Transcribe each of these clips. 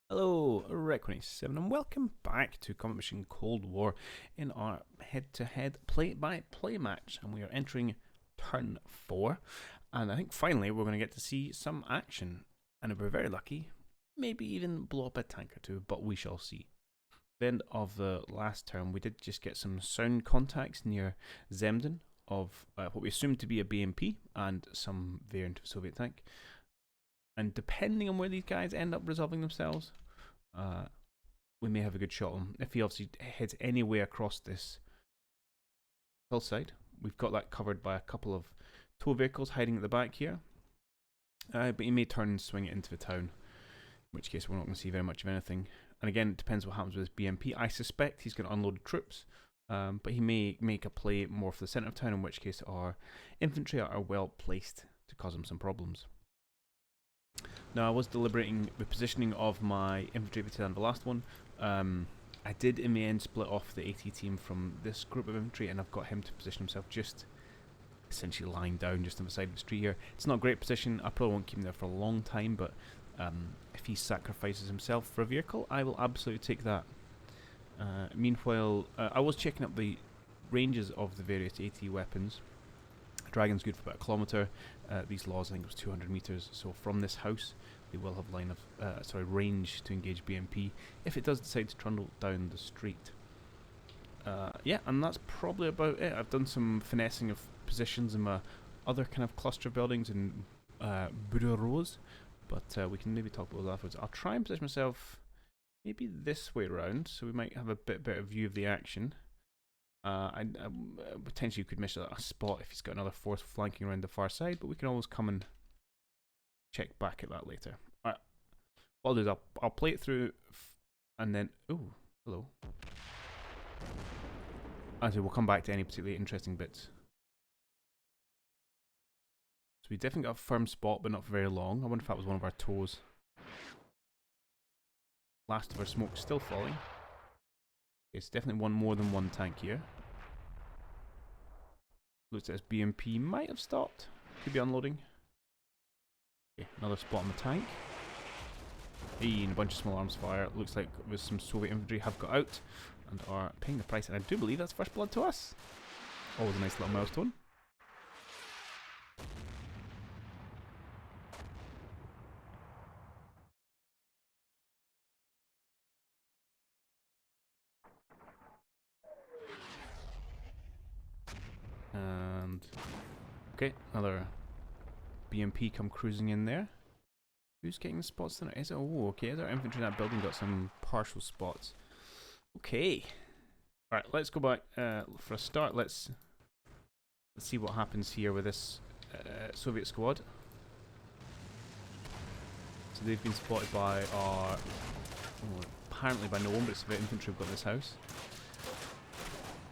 Hello, Rec27, and welcome back to Combat Mission Cold War in our head-to-head play-by-play match. And we are entering turn 4, and I think finally we're going to get to see some action. And if we're very lucky, maybe even blow up a tank or two, but we shall see. At the end of the last turn, we did just get some sound contacts near Zemden of what we assumed to be a BMP and some variant of Soviet tank. And depending on where these guys end up resolving themselves, we may have a good shot on him. If he obviously heads any way across this hillside, we've got that covered by a couple of tow vehicles hiding at the back here. But he may turn and swing it into the town, in which case we're not going to see very much of anything. And again, it depends what happens with his BMP. I suspect he's going to unload troops, but he may make a play more for the centre of town, in which case our infantry are well placed to cause him some problems. Now, I was deliberating the positioning of my infantry battalion, the last one. I did in the end split off the AT team from this group of infantry, and I've got him to position himself just essentially lying down just on the side of the street here. It's not a great position. I probably won't keep him there for a long time, but if he sacrifices himself for a vehicle, I will absolutely take that. Meanwhile, I was checking up the ranges of the various AT weapons. Dragon's good for about 1 kilometre. These laws, I think it was 200 metres. So from this house, they will have range to engage BMP if it does decide to trundle down the street. Yeah, and that's probably about it. I've done some finessing of positions in my other kind of cluster buildings in bureaus, but we can maybe talk about those afterwards. I'll try and position myself maybe this way around, so we might have a bit better view of the action. I potentially could miss a spot if he's got another force flanking around the far side, but we can always come and check back at that later. Alright, what I'll do is I'll play it through, and then... Oh, hello. Actually, we'll come back to any particularly interesting bits. So we definitely got a firm spot, but not for very long. I wonder if that was one of our toes. Last of our smoke still falling. It's definitely more than one tank here. Looks like this BMP might have stopped. Could be unloading. Okay, another spot on the tank. Hey, and a bunch of small arms fire. Looks like there's some Soviet infantry have got out and are paying the price. And I do believe that's first blood to us. Always a nice little milestone. And okay, another BMP come cruising in there. Who's getting the spots then? Is it? Oh, okay. Is our infantry in that building got some partial spots? Okay. All right, let's go back for a start. Let's see what happens here with this Soviet squad. So they've been spotted by our apparently by no one, but it's the infantry we've got in this house.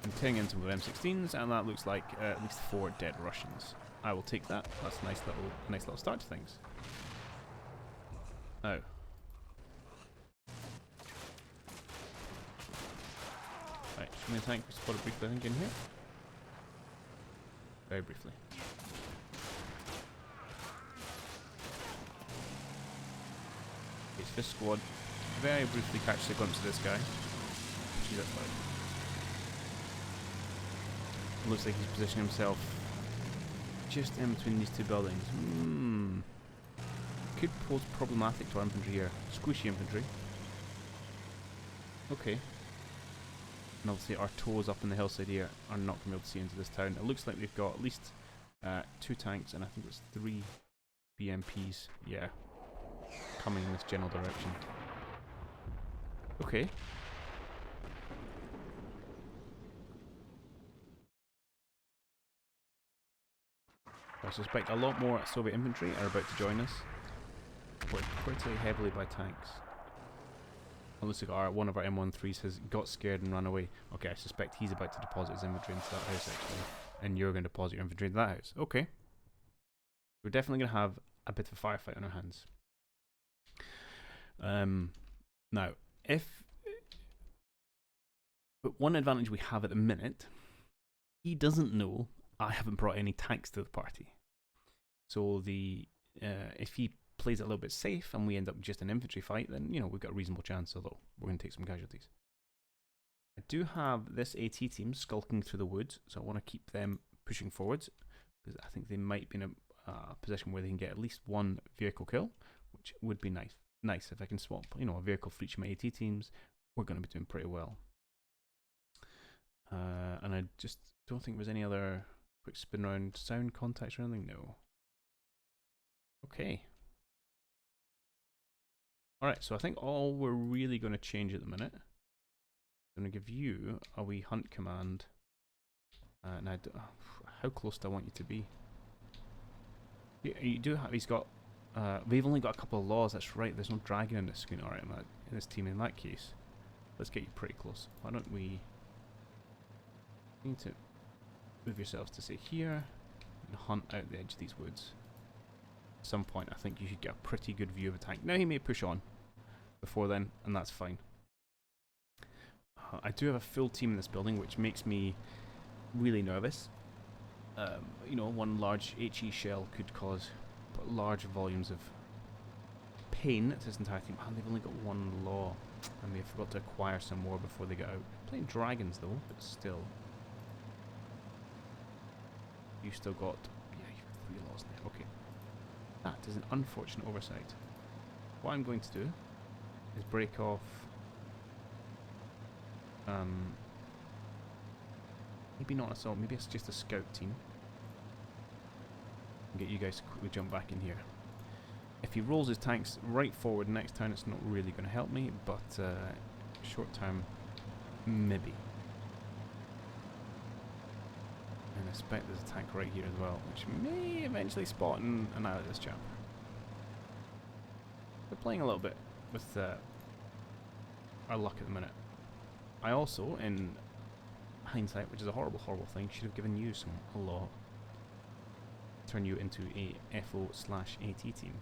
I'm tearing into with M16s, and that looks like at least 4 dead Russians. I will take that. That's a nice little start to things. Oh. Right, show me a tank. We spotted briefly, I think, in here. Very briefly. Okay, so this squad very briefly catches a glimpse of this guy. Gee, that's loud. Looks like he's positioning himself just in between these two buildings. Could pose problematic to our infantry here. Squishy infantry. Okay. And obviously our toes up in the hillside here are not going to be able to see into this town. It looks like they've got at least 2 tanks and I think it's 3 BMPs. Yeah. Coming in this general direction. Okay. I suspect a lot more Soviet infantry are about to join us. Pretty heavily by tanks. It looks like one of our M13s has got scared and run away. Okay, I suspect he's about to deposit his infantry into that house actually. And you're going to deposit your infantry into that house. Okay. We're definitely going to have a bit of a firefight on our hands. Now, but one advantage we have at the minute, he doesn't know I haven't brought any tanks to the party. So if he plays it a little bit safe and we end up just an infantry fight, then, you know, we've got a reasonable chance, although we're going to take some casualties. I do have this AT team skulking through the woods, so I want to keep them pushing forwards, because I think they might be in a position where they can get at least one vehicle kill, which would be nice. Nice if I can swap, you know, a vehicle for each of my AT teams. We're going to be doing pretty well. And I just don't think there's any other quick spin around sound contacts or anything. No. Okay. Alright, so I think all we're really going to change at the minute, I'm going to give you a wee hunt command. Now, how close do I want you to be? You do have, he's got, we've only got a couple of laws, that's right, there's no dragon in this screen. Alright, in this team, in that case, let's get you pretty close. Why don't we need to move yourselves to say here and hunt out the edge of these woods. At some point I think you should get a pretty good view of a tank. Now he may push on before then, and that's fine. I do have a full team in this building, which makes me really nervous. You know, one large HE shell could cause large volumes of pain to this entire team. And they've only got one law, and they forgot to acquire some more before they get out. Playing dragons though, but still. You still got, yeah, you've got 3 laws there. Okay, that is an unfortunate oversight. What I'm going to do is break off. Maybe not assault. Maybe it's just a scout team. And get you guys to quickly jump back in here. If he rolls his tanks right forward next turn, it's not really going to help me, but short term, maybe. And I suspect there's a tank right here as well, which may eventually spot and annihilate this chap. We're playing a little bit with our luck at the minute. I also, in hindsight, which is a horrible, horrible thing, should have given you a law. Turn you into a FO/AT team.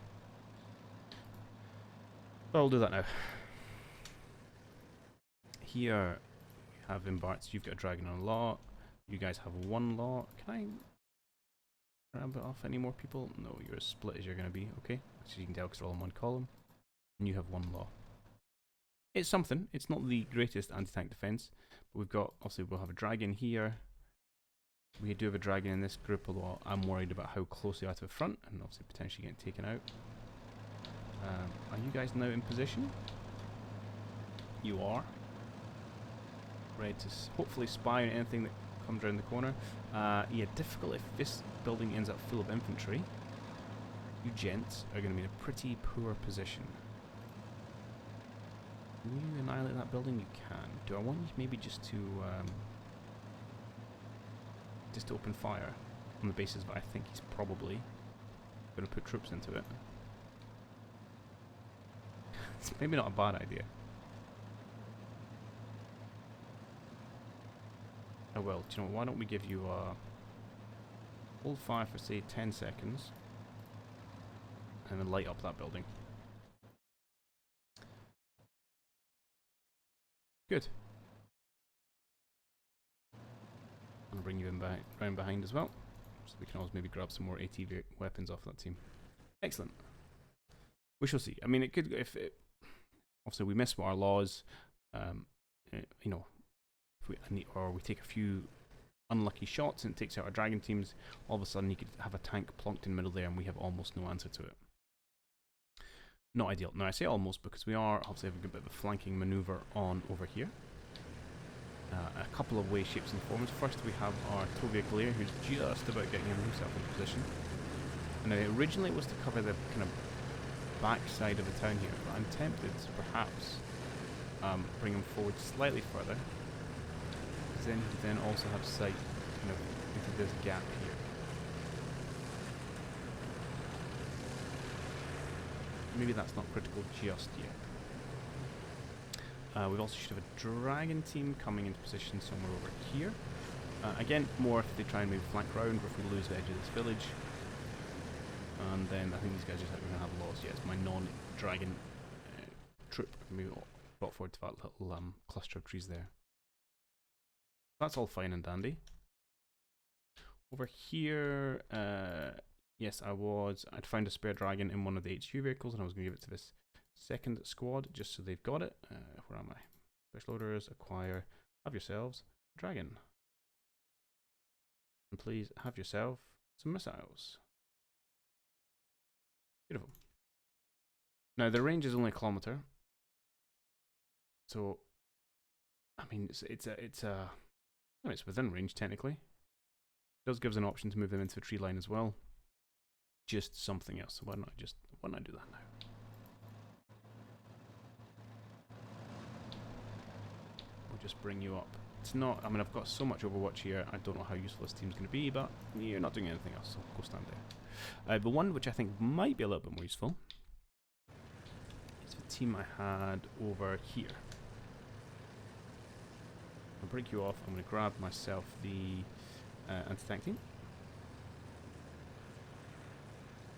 But I'll do that now. Here we have embarked. You've got a dragon on a law. You guys have 1 law. Can I grab it off any more people? No, you're as split as you're going to be. Okay, so you can tell because they're all in one column. And you have 1 law. It's something. It's not the greatest anti-tank defense, but we've got, obviously we'll have a dragon here. We do have a dragon in this group, although I'm worried about how close they are to the front and obviously potentially getting taken out. Are you guys now in position? You are. Ready to hopefully spy on anything that comes around the corner. Yeah, difficult if this building ends up full of infantry. You gents are going to be in a pretty poor position. Can you annihilate that building? You can. Do I want you maybe just to open fire on the basis that I think he's probably going to put troops into it? It's maybe not a bad idea. Oh well, do you know what, why don't we give you hold fire for say 10 seconds and then light up that building. Good. I'll bring you in round behind as well, so we can always maybe grab some more AT weapons off that team. Excellent. We shall see. I mean, it could, if it, obviously we miss our laws, you know, if we take a few unlucky shots and it takes out our dragon teams, all of a sudden you could have a tank plonked in the middle there and we have almost no answer to it. Not ideal. Now I say almost because we are obviously having a bit of a flanking maneuver on over here. A couple of ways, shapes and forms. First we have our tow vehicle here who's just about getting himself in position. And now originally it was to cover the kind of back side of the town here, but I'm tempted to perhaps bring him forward slightly further. Because then he then also have sight kind of into this gap here. Maybe that's not critical just yet. We also should have a dragon team coming into position somewhere over here. Again, more if they try and maybe flank round or if we lose the edge of this village. And then I think these guys just going to have lost. Yeah, it's my non-dragon troop maybe brought forward to that little cluster of trees there. That's all fine and dandy. Over here, Yes, I'd found a spare dragon in one of the HQ vehicles, and I was going to give it to this second squad just so they've got it. Where am I? Special orders, acquire, have yourselves a dragon. And please have yourself some missiles. Beautiful. Now, the range is only a kilometer. So, I mean, it's within range technically. It does give us an option to move them into the tree line as well. Just something else. So why not do that now? We'll just bring you up. It's not. I mean, I've got so much Overwatch here. I don't know how useful this team's going to be, but you're not doing anything else, so go stand there. The one which I think might be a little bit more useful is the team I had over here. I'll break you off. I'm going to grab myself the anti-tank team.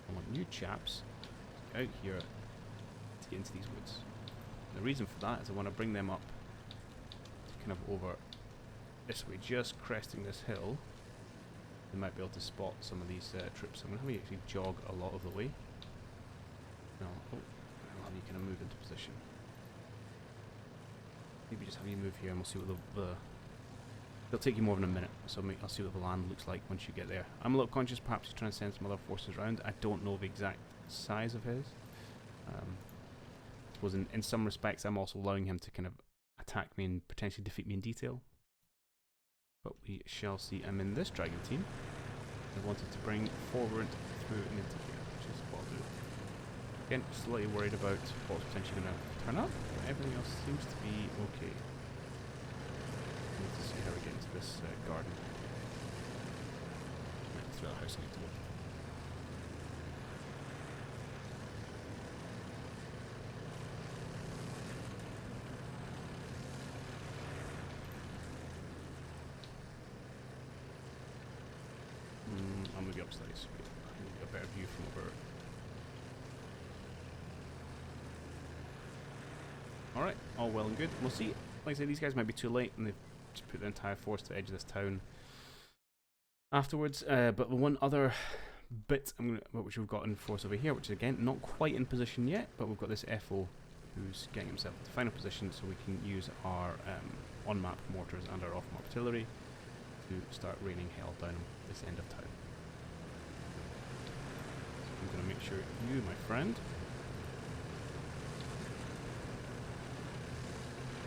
I want new chaps out here to get into these woods. And the reason for that is I want to bring them up kind of over this way, just cresting this hill. They might be able to spot some of these troops. I'm going to have you actually jog a lot of the way. No, I'll have you kind of move into position. Maybe just have you move here and we'll see what it'll take you more than a minute, so I'll see what the land looks like once you get there. I'm a little conscious perhaps you're trying to send some other forces around. I don't know the exact size of his. I suppose in some respects I'm also allowing him to kind of attack me and potentially defeat me in detail. But we shall see. I'm in this dragon team. I wanted to bring forward through and into here, which is what I'll do. Again, slightly worried about what's potentially going to turn up, but everything else seems to be okay. Need to see how we get into this garden. Through the house I need to go. I'll move you up slightly so you get a better view from over. Alright, all well and good. We'll see. Like I say, these guys might be too late and they've just put the entire force to the edge of this town afterwards. But the one other bit which we've got in force over here, which is again not quite in position yet, but we've got this FO who's getting himself into final position so we can use our on-map mortars and our off-map artillery to start raining hell down this end of town. I'm going to make sure you, my friend,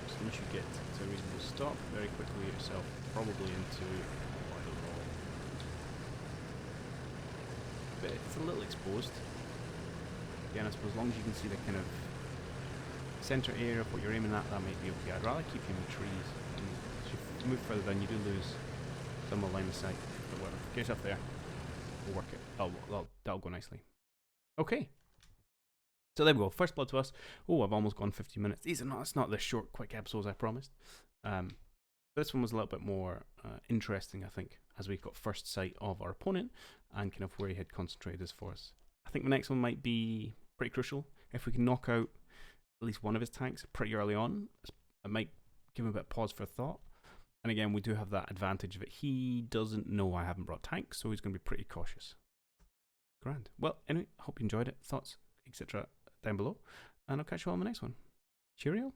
as soon as you get to a reasonable stop, very quickly get yourself probably into, I don't know, but it's a little exposed. Again, I suppose as long as you can see the kind of centre area of what you're aiming at, that might be okay. I'd rather keep you in the trees, and as you move further down you do lose some line of sight, but whatever. Get yourself there, we'll work it. That'll go nicely. Okay. So there we go. First blood to us. Oh, I've almost gone 50 minutes. It's not the short, quick episodes I promised. This one was a little bit more interesting, I think, as we got first sight of our opponent and kind of where he had concentrated his force. I think the next one might be pretty crucial. If we can knock out at least one of his tanks pretty early on, it might give him a bit of pause for thought. And again, we do have that advantage that he doesn't know I haven't brought tanks, so he's going to be pretty cautious. Grand. Well, anyway, I hope you enjoyed it. Thoughts, etc. down below. And I'll catch you all on the next one. Cheerio.